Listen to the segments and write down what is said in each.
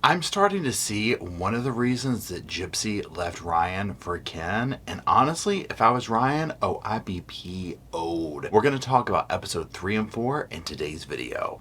I'm starting to see one of the reasons that Gypsy left Ryan for Ken, and honestly, if I was Ryan, I'd be PO'd. We're going to talk about episode 3 and 4 in today's video.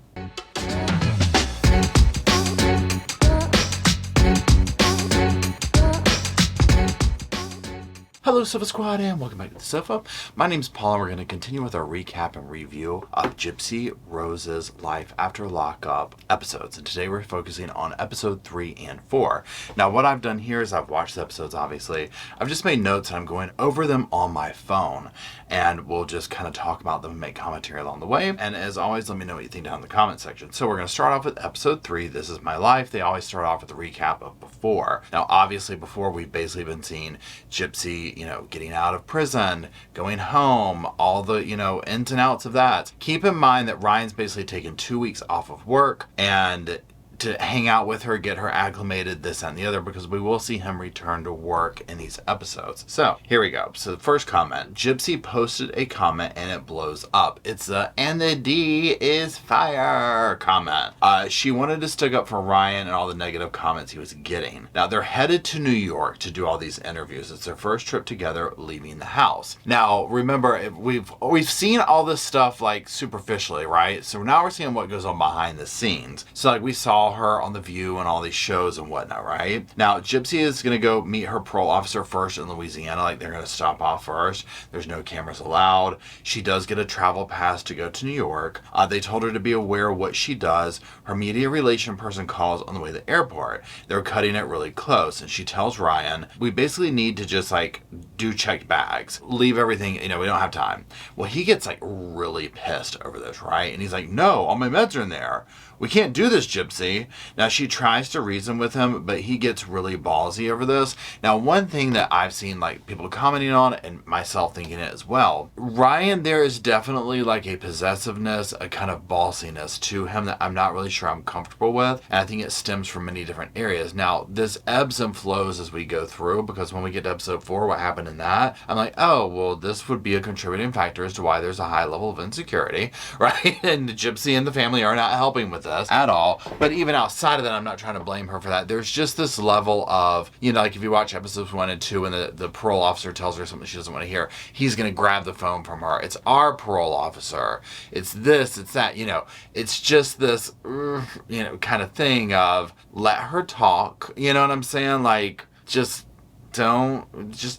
Hello Sofa Squad and welcome back to the Sofa. My name's Paul and we're going to continue with our recap and review of Gypsy Rose's Life After Lockup episodes. And today we're focusing on episode 3 and 4. Now what I've done here is I've watched the episodes obviously. I've just made notes and I'm going over them on my phone. And we'll just kind of talk about them and make commentary along the way. And as always, let me know what you think down in the comment section. So we're going to start off with episode 3, This Is My Life. They always start off with a recap of before. Now obviously before we've basically been seeing Gypsy, getting out of prison, going home, all the, ins and outs of that. Keep in mind that Ryan's basically taken 2 weeks off of work and to hang out with her, get her acclimated, this and the other, because we will see him return to work in these episodes. So here we go. So the first comment, Gypsy posted a comment and it blows up. It's the "and the D is fire" comment. She wanted to stick up for Ryan and all the negative comments he was getting. Now they're headed to New York to do all these interviews. It's their first trip together leaving the house. Now remember, we've seen all this stuff like superficially, right? So now we're seeing what goes on behind the scenes. So like we saw her on The View and all these shows and whatnot, right? Now Gypsy is going to go meet her parole officer first in Louisiana. Like they're going to stop off first. There's no cameras allowed. She does get a travel pass to go to New York. They told her to be aware of what she does. Her media relation person calls on the way to the airport. They're cutting it really close and she tells Ryan, we basically need to just do checked bags, leave everything, we don't have time. Well, he gets really pissed over this, right? And he's like, no, all my meds are in there. We can't do this, Gypsy. Now she tries to reason with him, but he gets really ballsy over this. Now one thing that I've seen people commenting on and myself thinking it as well, Ryan, there is definitely a possessiveness, a kind of ballsiness to him that I'm not really sure I'm comfortable with. And I think it stems from many different areas. Now this ebbs and flows as we go through, because when we get to episode 4, what happened in that, I'm like, oh, well, this would be a contributing factor as to why there's a high level of insecurity, right? And Gypsy and the family are not helping with this at all. But even outside of that, I'm not trying to blame her for that. There's just this level of, if you watch episodes 1 and 2 and the parole officer tells her something she doesn't want to hear, he's going to grab the phone from her. It's our parole officer. It's this, it's that, it's just this, kind of thing of let her talk. You know what I'm saying? Just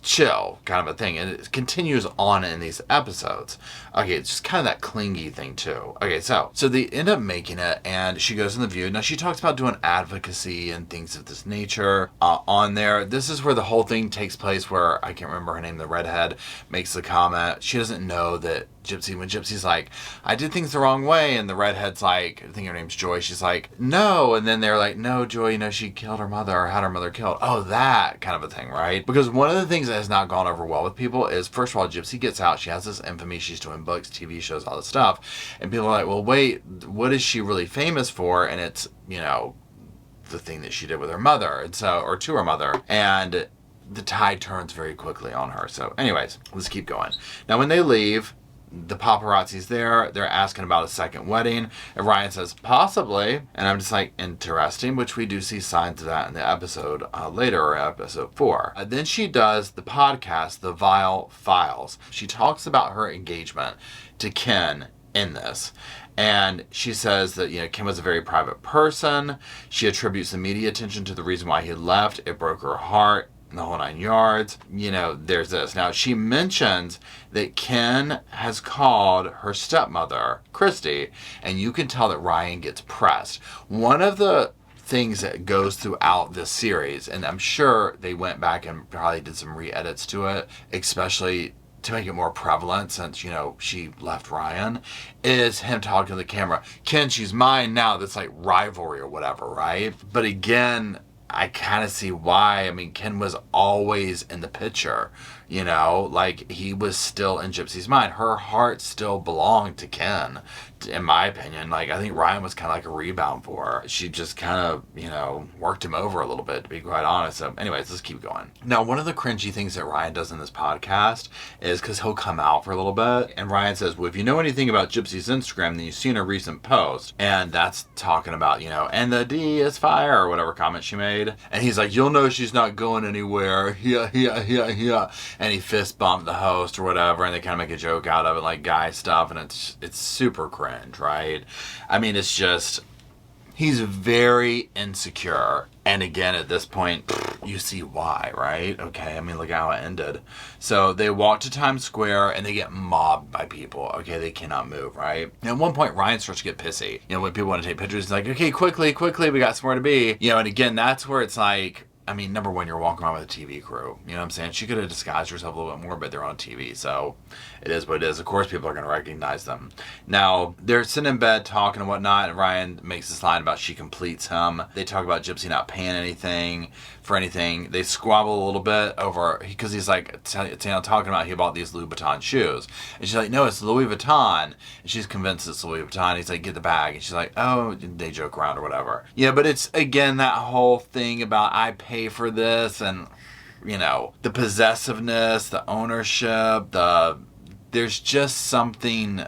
chill kind of a thing. And it continues on in these episodes. Okay, it's just kind of that clingy thing too. Okay, so they end up making it and she goes in The View. Now she talks about doing advocacy and things of this nature on there. This is where the whole thing takes place where, I can't remember her name, the redhead makes the comment. She doesn't know that when Gypsy's like, I did things the wrong way, and the redhead's like, I think her name's Joy, she's like, no, and then they're like, no, Joy, she killed her mother, or had her mother killed. Oh, that kind of a thing, right? Because one of the things that has not gone over well with people is, first of all, Gypsy gets out, she has this infamy, she's doing books, TV shows, all this stuff, and people are like, well, wait, what is she really famous for? And it's, the thing that she did with her mother, and so, or to her mother, and the tide turns very quickly on her. So anyways, let's keep going. Now when they leave, the paparazzi's there, they're asking about a second wedding, and Ryan says, possibly, and I'm just like, interesting, which we do see signs of that in the episode later, or episode 4. Then she does the podcast, The Vile Files. She talks about her engagement to Ken in this. And she says that, Kim was a very private person. She attributes the media attention to the reason why he left. It broke her heart. The whole 9 yards. There's this. Now, she mentions that Ken has called her stepmother, Christy, and you can tell that Ryan gets pressed. One of the things that goes throughout this series, and I'm sure they went back and probably did some re-edits to it, especially to make it more prevalent since, she left Ryan, is him talking to the camera. Ken, she's mine now. That's like rivalry or whatever, right? But again, I kind of see why. Ken was always in the picture, he was still in Gypsy's mind. Her heart still belonged to Ken, in my opinion, like, I think Ryan was kind of like a rebound for her. She just kind of, worked him over a little bit, to be quite honest. So anyways, let's keep going. Now, one of the cringy things that Ryan does in this podcast is because he'll come out for a little bit, and Ryan says, well, if you know anything about Gypsy's Instagram, then you've seen her recent post. And that's talking about, and the D is fire, or whatever comment she made. And he's like, you'll know she's not going anywhere. Yeah. And he fist bumped the host or whatever, and they kind of make a joke out of it, like guy stuff, and it's super cringe, right? I mean, it's just, he's very insecure. And again, at this point, you see why, right? Okay, I mean, look how it ended. So they walk to Times Square and they get mobbed by people. Okay, they cannot move, right? And at one point, Ryan starts to get pissy. When people want to take pictures, he's like, okay, quickly, we got somewhere to be. And again, that's where it's like, I mean, number one, you're walking around with a TV crew. You know what I'm saying? She could have disguised herself a little bit more, but they're on TV, so it is what it is. Of course, people are going to recognize them. Now, they're sitting in bed talking and whatnot, and Ryan makes this line about she completes him. They talk about Gypsy not paying anything for anything. They squabble a little bit over, because he's like, talking about he bought these Louis Vuitton shoes. And she's like, no, it's Louis Vuitton. And she's convinced it's Louis Vuitton. He's like, get the bag. And she's like, oh, they joke around or whatever. Yeah, but it's, again, that whole thing about I pay for this, and the possessiveness, the ownership, there's just something.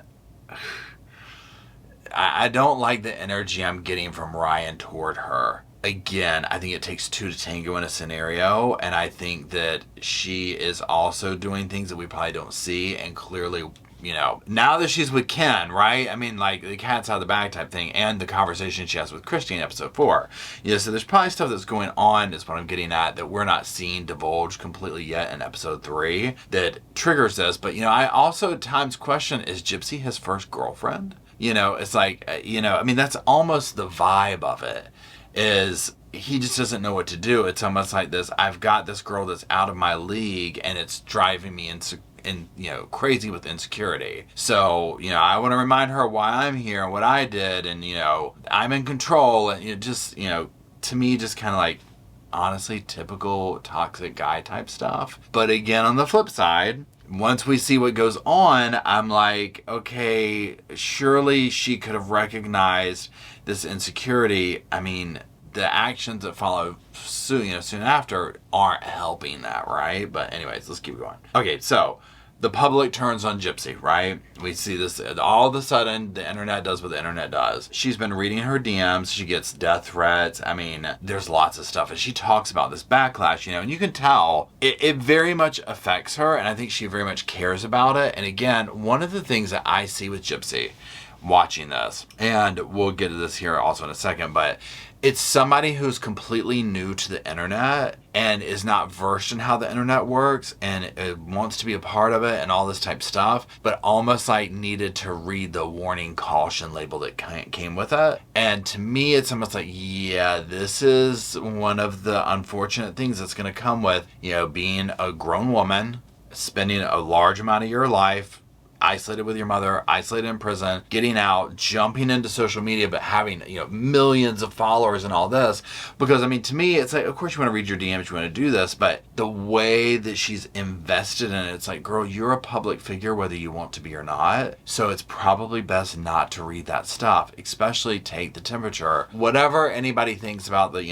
I don't like the energy I'm getting from Ryan toward her. Again, I think it takes two to tango in a scenario, and I think that she is also doing things that we probably don't see, and clearly, now that she's with Ken, right? I mean, like, the cat's out of the bag type thing, and the conversation she has with Christy in episode 4. So there's probably stuff that's going on, is what I'm getting at, that we're not seeing divulged completely yet in episode 3 that triggers this. But, I also at times question, is Gypsy his first girlfriend? It's like, I mean, that's almost the vibe of it, is he just doesn't know what to do. It's almost like this, I've got this girl that's out of my league, and it's driving me crazy with insecurity. So, I want to remind her why I'm here and what I did, and, I'm in control, and to me, just kind of like, honestly, typical toxic guy type stuff. But again, on the flip side, once we see what goes on, I'm like, okay, surely she could have recognized this insecurity. I mean, the actions that follow soon after aren't helping that, right? But anyways, let's keep going. Okay, so the public turns on Gypsy, right? We see this, all of a sudden, the internet does what the internet does. She's been reading her DMs, she gets death threats, I mean, there's lots of stuff, and she talks about this backlash, and you can tell it very much affects her, and I think she very much cares about it. And again, one of the things that I see with Gypsy watching this, and we'll get to this here also in a second, but it's somebody who's completely new to the internet and is not versed in how the internet works, and wants to be a part of it and all this type stuff, but almost like needed to read the warning caution label that came with it. And to me, it's almost like, yeah, this is one of the unfortunate things that's going to come with, being a grown woman, spending a large amount of your life isolated with your mother, isolated in prison, getting out, jumping into social media, but having, millions of followers and all this. Because, I mean, to me, it's like, of course you want to read your DMs, you want to do this, but the way that she's invested in it, it's like, girl, you're a public figure whether you want to be or not. So it's probably best not to read that stuff, especially take the temperature. Whatever anybody thinks about the,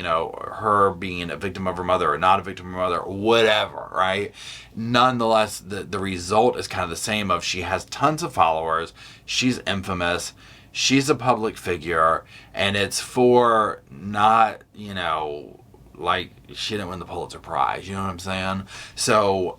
her being a victim of her mother or not a victim of her mother, whatever, right? Nonetheless, the result is kind of the same of she has tons of followers, she's infamous, she's a public figure, and it's for not, like, she didn't win the Pulitzer Prize, you know what I'm saying? So,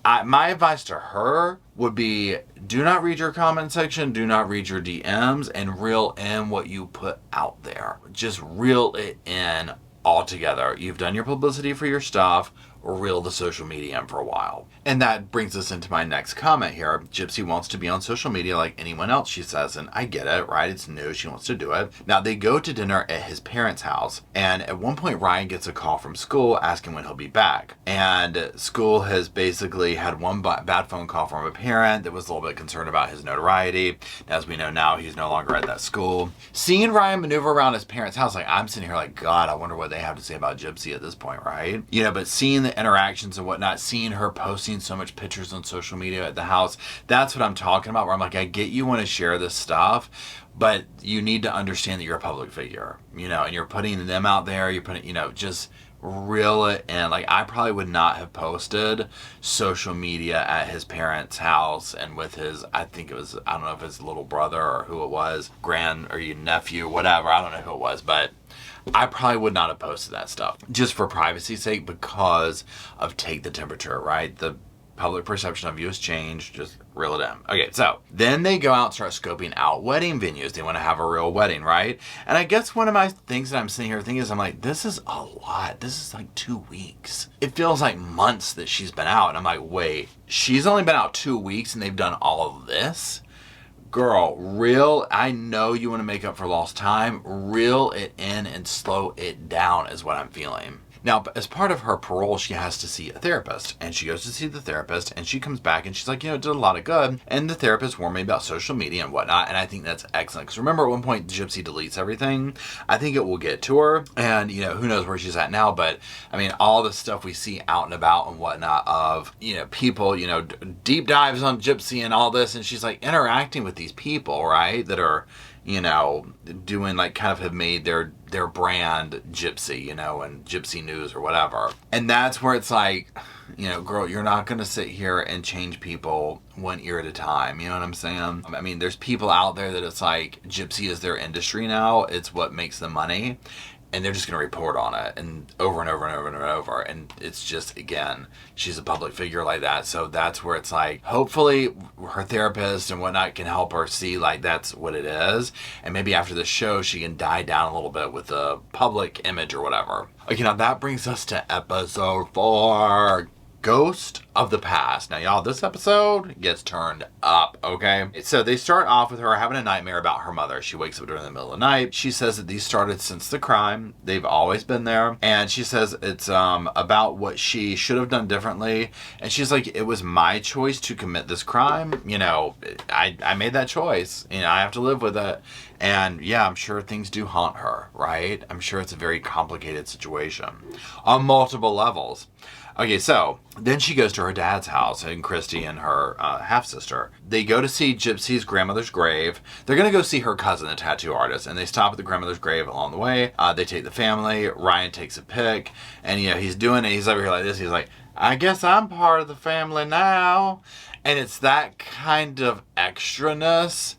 my advice to her would be, do not read your comment section, do not read your DMs, and reel in what you put out there. Just reel it in altogether. You've done your publicity for your stuff, reel the social media in for a while. And that brings us into my next comment here. Gypsy wants to be on social media like anyone else, she says, and I get it, right? It's new, she wants to do it. Now, they go to dinner at his parents' house, and at one point, Ryan gets a call from school asking when he'll be back. And school has basically had one bad phone call from a parent that was a little bit concerned about his notoriety. As we know now, he's no longer at that school. Seeing Ryan maneuver around his parents' house, like, I'm sitting here like, God, I wonder what they have to say about Gypsy at this point, right? But seeing the the interactions and whatnot, seeing her posting so much pictures on social media at the house, that's what I'm talking about, where I'm like, I get you want to share this stuff, but you need to understand that you're a public figure, you know, and you're putting them out there, you're putting, you know, just reel it in. Like, I probably would not have posted social media at his parents' house and with his, I think it was, I don't know if his little brother or who it was, nephew, whatever, I don't know who it was, but I probably would not have posted that stuff just for privacy's sake, because of take the temperature, right? The public perception of you has changed. Just reel it in. Okay, so then they go out and start scoping out wedding venues. They want to have a real wedding, right? And I guess one of my things that I'm sitting here thinking is, I'm like, this is a lot. This is like 2 weeks. It feels like months that she's been out. And I'm like, wait, she's only been out 2 weeks and they've done all of this? Girl, I know you want to make up for lost time. Reel it in and slow it down is what I'm feeling. Now, as part of her parole, she has to see a therapist, and she goes to see the therapist, and she comes back and she's like, you know, it did a lot of good. And the therapist warned me about social media and whatnot, and I think that's excellent. Because remember, at one point, Gypsy deletes everything. I think it will get to her, and, you know, who knows where she's at now, but, I mean, all the stuff we see out and about and whatnot of, you know, people, you know, deep dives on Gypsy and all this, and she's, like, interacting with these people, right, that are, you know, doing, like, kind of have made their brand Gypsy, you know, and Gypsy News or whatever. And that's where it's like, you know, girl, you're not going to sit here and change people one ear at a time. You know what I'm saying? I mean, there's people out there that it's like Gypsy is their industry now. It's what makes them money. And they're just going to report on it and over and over and over and over. And it's just, again, she's a public figure like that. So that's where it's like, hopefully her therapist and whatnot can help her see like that's what it is. And maybe after the show, she can die down a little bit with the public image or whatever. Okay, now that brings us to episode 4. Ghost of the Past. Now, y'all, this episode gets turned up, okay? So they start off with her having a nightmare about her mother. She wakes up during the middle of the night. She says that these started since the crime. They've always been there. And she says it's about what she should have done differently. And she's like, it was my choice to commit this crime. You know, I made that choice. You know, I have to live with it. And yeah, I'm sure things do haunt her, right? I'm sure it's a very complicated situation on multiple levels. Okay, so then she goes to her dad's house, and Christy and her half-sister. They go to see Gypsy's grandmother's grave. They're going to go see her cousin, the tattoo artist, and they stop at the grandmother's grave along the way. They take the family. Ryan takes a pic, and you know, he's doing it. He's over here like this. He's like, I guess I'm part of the family now. And it's that kind of extraness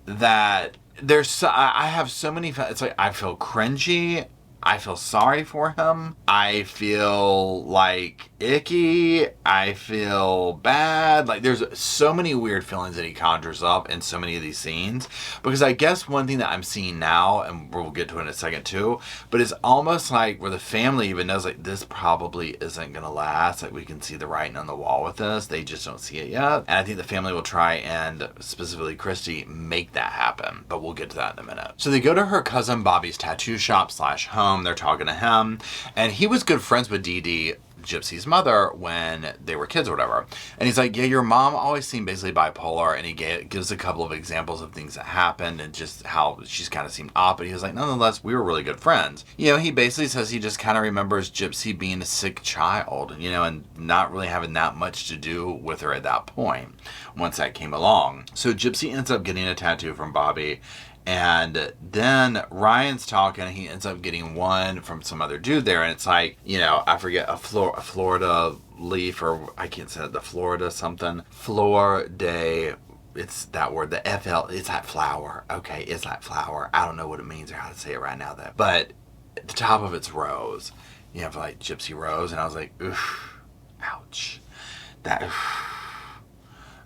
that I have so many, it's like, I feel cringy. I feel sorry for him. I feel like icky. I feel bad. Like, there's so many weird feelings that he conjures up in so many of these scenes. Because I guess one thing that I'm seeing now, and we'll get to it in a second too, but it's almost like where the family even knows, like, this probably isn't going to last. Like, we can see the writing on the wall with this. They just don't see it yet. And I think the family will try and, specifically Christy, make that happen. But we'll get to that in a minute. So they go to her cousin Bobby's tattoo shop / home. They're talking to him, and he was good friends with Dee Dee, Gypsy's mother, when they were kids or whatever. And he's like, yeah, your mom always seemed basically bipolar, and he gives a couple of examples of things that happened and just how she's kind of seemed off, but he was like, nonetheless, we were really good friends. You know, he basically says he just kind of remembers Gypsy being a sick child, you know, and not really having that much to do with her at that point once that came along. So Gypsy ends up getting a tattoo from Bobby. And then Ryan's talking, and he ends up getting one from some other dude there, and it's like, you know, I forget, a Florida leaf, or I can't say it, the Florida something, Flor de, it's that word, the FL, it's that flower, okay, it's that flower, I don't know what it means or how to say it right now, though, but at the top of it's rose, you have like Gypsy Rose, and I was like, oof, ouch, that,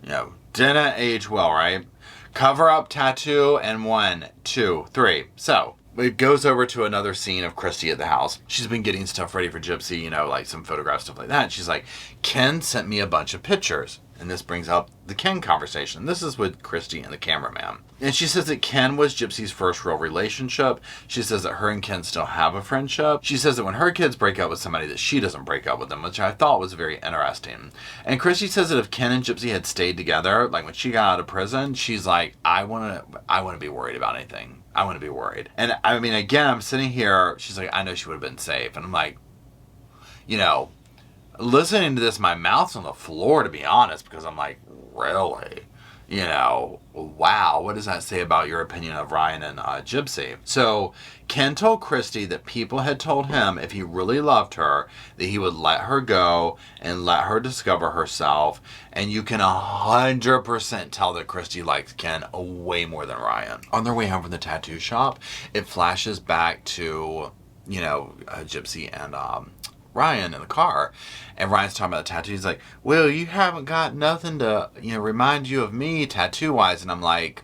you know, didn't age well, right? Cover up tattoo, and 1, 2, 3. So it goes over to another scene of Christy at the house. She's been getting stuff ready for Gypsy, you know, like some photographs, stuff like that. And she's like, Ken sent me a bunch of pictures. And this brings up the Ken conversation. This is with Christy and the cameraman. And she says that Ken was Gypsy's first real relationship. She says that her and Ken still have a friendship. She says that when her kids break up with somebody, that she doesn't break up with them, which I thought was very interesting. And Christy says that if Ken and Gypsy had stayed together, like when she got out of prison, she's like, I want to be worried about anything. I want to be worried. And I mean, again, I'm sitting here, she's like, I know she would have been safe. And I'm like, you know, listening to this, my mouth's on the floor, to be honest, because I'm like, really? You know, wow, what does that say about your opinion of Ryan and Gypsy? So Ken told Christy that people had told him if he really loved her, that he would let her go and let her discover herself. And you can 100% tell that Christy likes Ken way more than Ryan. On their way home from the tattoo shop, it flashes back to, you know, Gypsy and Ryan in the car, and Ryan's talking about the tattoo. He's like, well, you haven't got nothing to, you know, remind you of me tattoo wise. And I'm like,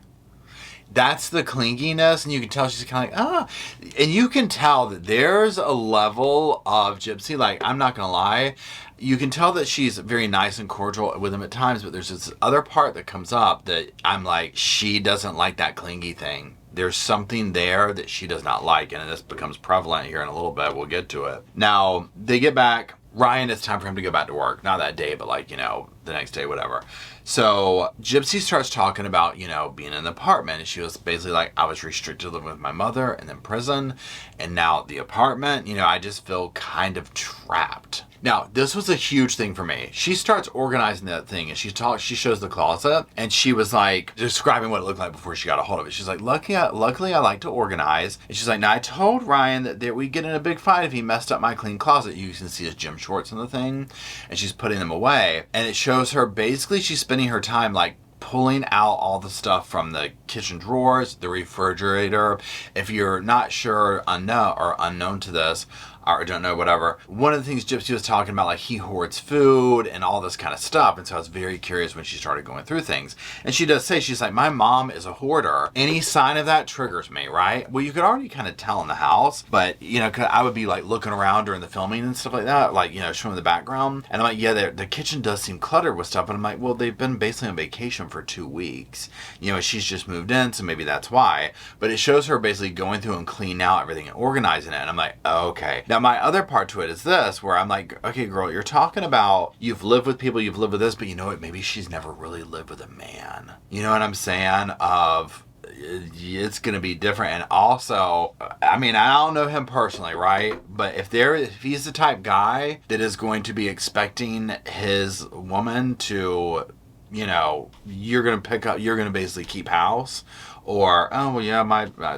that's the clinginess. And you can tell she's kind of like, and you can tell that there's a level of Gypsy, like, I'm not gonna lie, you can tell that she's very nice and cordial with him at times, but there's this other part that comes up that I'm like, she doesn't like that clingy thing. There's something there that she does not like, and this becomes prevalent here in a little bit. We'll get to it. Now, they get back. Ryan, it's time for him to go back to work. Not that day, but like, you know, the next day, whatever. So Gypsy starts talking about, you know, being in the apartment. And she was basically like, I was restricted to living with my mother and then prison. And now the apartment, you know, I just feel kind of trapped. Now, this was a huge thing for me. She starts organizing that thing, and she shows the closet, and she was like describing what it looked like before she got a hold of it. She's like, luckily I like to organize. And she's like, now I told Ryan that we'd get in a big fight if he messed up my clean closet. You can see his gym shorts in the thing, and she's putting them away. And it shows her, basically she's spending her time like pulling out all the stuff from the kitchen drawers, the refrigerator. If you're not sure, unknown to this, or don't know, whatever, one of the things Gypsy was talking about, like, he hoards food and all this kind of stuff. And so I was very curious when she started going through things. And she does say, she's like, my mom is a hoarder. Any sign of that triggers me, right? Well, you could already kind of tell in the house, but, you know, 'cause I would be like looking around during the filming and stuff like that, like, you know, showing the background. And I'm like, yeah, the kitchen does seem cluttered with stuff. But I'm like, well, they've been basically on vacation for 2 weeks. You know, she's just moved in, so maybe that's why. But it shows her basically going through and cleaning out everything and organizing it. And I'm like, okay. Now, my other part to it is this, where I'm like, okay, girl, you're talking about you've lived with people, you've lived with this, but you know what? Maybe she's never really lived with a man. You know what I'm saying? It's going to be different. And also, I mean, I don't know him personally, right? But if he's the type guy that is going to be expecting his woman to, you know, you're going to basically keep house, or, oh, well, yeah,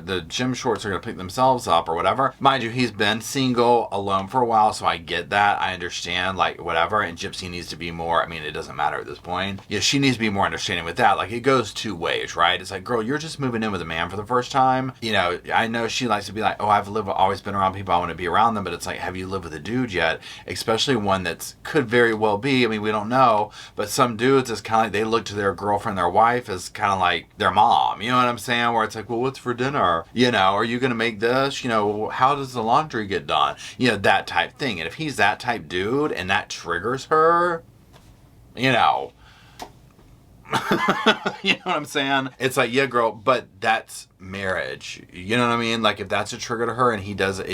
the gym shorts are going to pick themselves up or whatever. Mind you, he's been single, alone for a while, so I get that. I understand, like, whatever. And Gypsy needs to be more, I mean, it doesn't matter at this point. Yeah, she needs to be more understanding with that. Like, it goes 2 ways, right? It's like, girl, you're just moving in with a man for the first time. You know, I know she likes to be like, oh, I've always been around people, I want to be around them. But it's like, have you lived with a dude yet? Especially one that could very well be, I mean, we don't know. But some dudes, it's kind of like they look to their girlfriend, their wife, as kind of like their mom. You know what I'm saying? Where it's like, well, what's for dinner? You know, are you going to make this? You know, how does the laundry get done? You know, that type thing. And if he's that type dude and that triggers her, you know, you know what I'm saying? It's like, yeah, girl, but that's marriage. You know what I mean? Like, if that's a trigger to her and he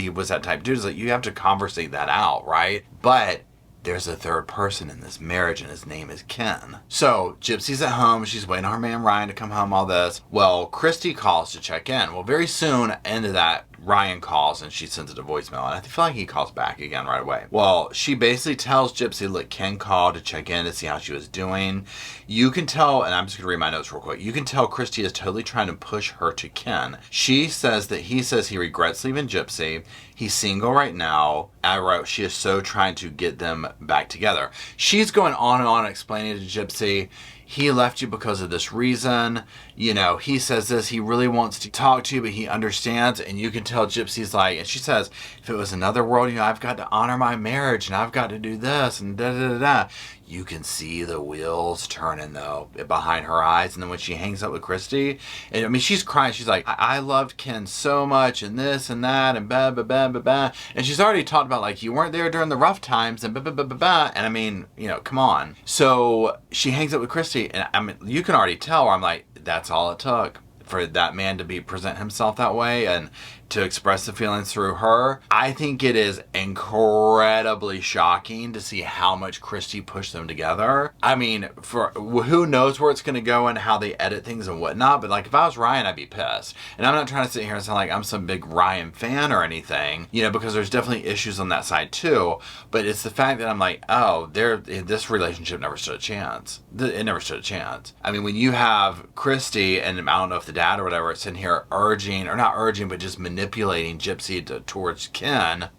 was that type dude, it's like, you have to conversate that out, right? But there's a third person in this marriage, and his name is Ken. So Gypsy's at home. She's waiting on her man Ryan to come home, all this. Well, Christy calls to check in. Well, very soon into that, Ryan calls and she sends it a voicemail, and I feel like he calls back again right away. Well, she basically tells Gypsy, look, Ken called to check in to see how she was doing. You can tell, and I'm just going to read my notes real quick. You can tell Christy is totally trying to push her to Ken. She says that he says he regrets leaving Gypsy. He's single right now. I wrote, she is so trying to get them back together. She's going on and on explaining to Gypsy, he left you because of this reason. You know, he says this, he really wants to talk to you, but he understands. And you can tell Gypsy's like, and she says, if it was another world, you know, I've got to honor my marriage and I've got to do this and da da da da. You can see the wheels turning though behind her eyes. And then when she hangs up with Christy, and I mean, she's crying. She's like, I loved Ken so much and this and that and ba ba ba ba ba. And she's already talked about, like, you weren't there during the rough times and ba ba ba ba ba. And I mean, you know, come on. So she hangs up with Christy, and I mean, you can already tell her, I'm like, that's all it took for that man to present himself that way. And to express the feelings through her. I think it is incredibly shocking to see how much Christy pushed them together. I mean, for who knows where it's going to go and how they edit things and whatnot, but like if I was Ryan, I'd be pissed. And I'm not trying to sit here and sound like I'm some big Ryan fan or anything, you know, because there's definitely issues on that side too, but it's the fact that I'm like, oh, this relationship never stood a chance. It never stood a chance. I mean, when you have Christy, and I don't know if the dad or whatever, sitting here urging, or not urging, but just manipulating Gypsy towards Ken,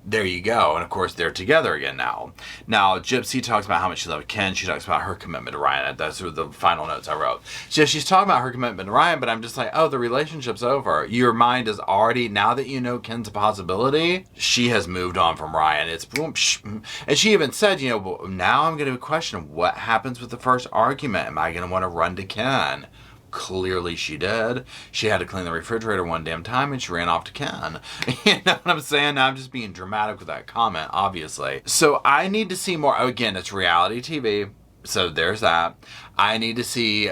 there you go. And of course, they're together again now. Now, Gypsy talks about how much she loved Ken. She talks about her commitment to Ryan. Those are the final notes I wrote. So she's talking about her commitment to Ryan, but I'm just like, oh, the relationship's over. Your mind is already, now that you know Ken's a possibility, she has moved on from Ryan. It's boom, psh, and she even said, you know, well, now I'm going to question what happens with the first argument. Am I going to want to run to Ken? Clearly she did. She had to clean the refrigerator one damn time and she ran off to Ken. You know what I'm saying? Now, I'm just being dramatic with that comment, obviously. So I need to see more. Again, it's reality TV. So there's that. I need to see,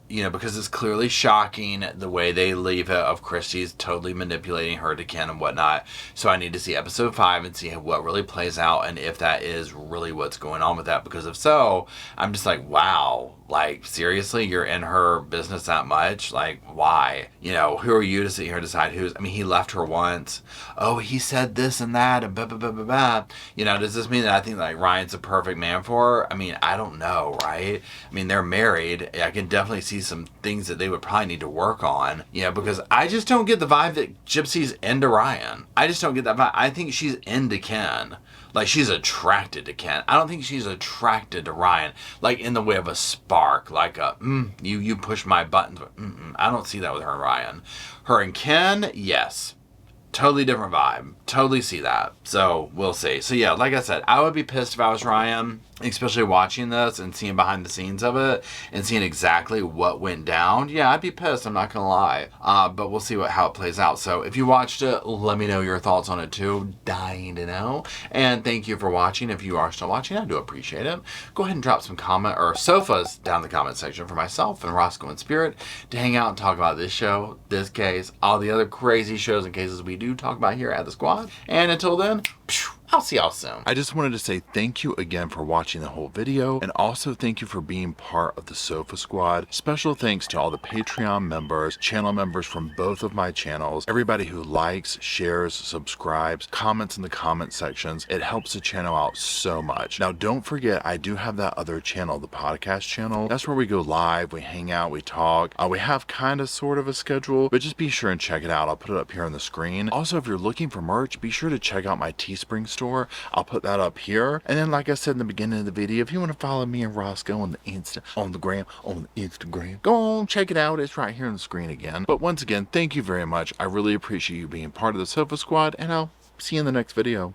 you know, because it's clearly shocking the way they leave it of Christy's totally manipulating her to Ken and whatnot. So I need to see episode 5 and see what really plays out and if that is really what's going on with that. Because if so, I'm just like, wow. Like, seriously, you're in her business that much? Like, why? You know, who are you to sit here and decide who's... I mean, he left her once. Oh, he said this and that and blah, blah, blah, blah, blah. You know, does this mean that I think, like, Ryan's a perfect man for her? I mean, I don't know, right? I mean, they're married. I can definitely see some things that they would probably need to work on. You know, because I just don't get the vibe that Gypsy's into Ryan. I just don't get that vibe. I think she's into Ken. Like, she's attracted to Ken. I don't think she's attracted to Ryan, like, in the way of a spark, like a, you push my buttons. I don't see that with her and Ryan. Her and Ken, yes. Totally different vibe. Totally see that. So, we'll see. So, yeah, like I said, I would be pissed if I was Ryan, especially watching this and seeing behind the scenes of it and seeing exactly what went down. Yeah, I'd be pissed. I'm not going to lie. But we'll see how it plays out. So, if you watched it, let me know your thoughts on it too. Dying to know. And thank you for watching. If you are still watching, I do appreciate it. Go ahead and drop some comment or sofas down in the comment section for myself and Roscoe and Spirit to hang out and talk about this show, this case, all the other crazy shows and cases we do talk about here at the Squad. And until then, I'll see y'all soon. I just wanted to say thank you again for watching the whole video, and also thank you for being part of the Sofa Squad. Special thanks to all the Patreon members, channel members from both of my channels, everybody who likes, shares, subscribes, comments in the comment sections. It helps the channel out so much. Now, don't forget, I do have that other channel, the podcast channel. That's where we go live, we hang out, we talk. We have kind of sort of a schedule, but just be sure and check it out. I'll put it up here on the screen. Also, if you're looking for merch, be sure to check out my Teespring store. I'll put that up here. And then, like I said in the beginning of the video, if you want to follow me and Roscoe on the Instagram, go on, check it out. It's right here on the screen again. But once again, thank you very much. I really appreciate you being part of the Sofa Squad, and I'll see you in the next video.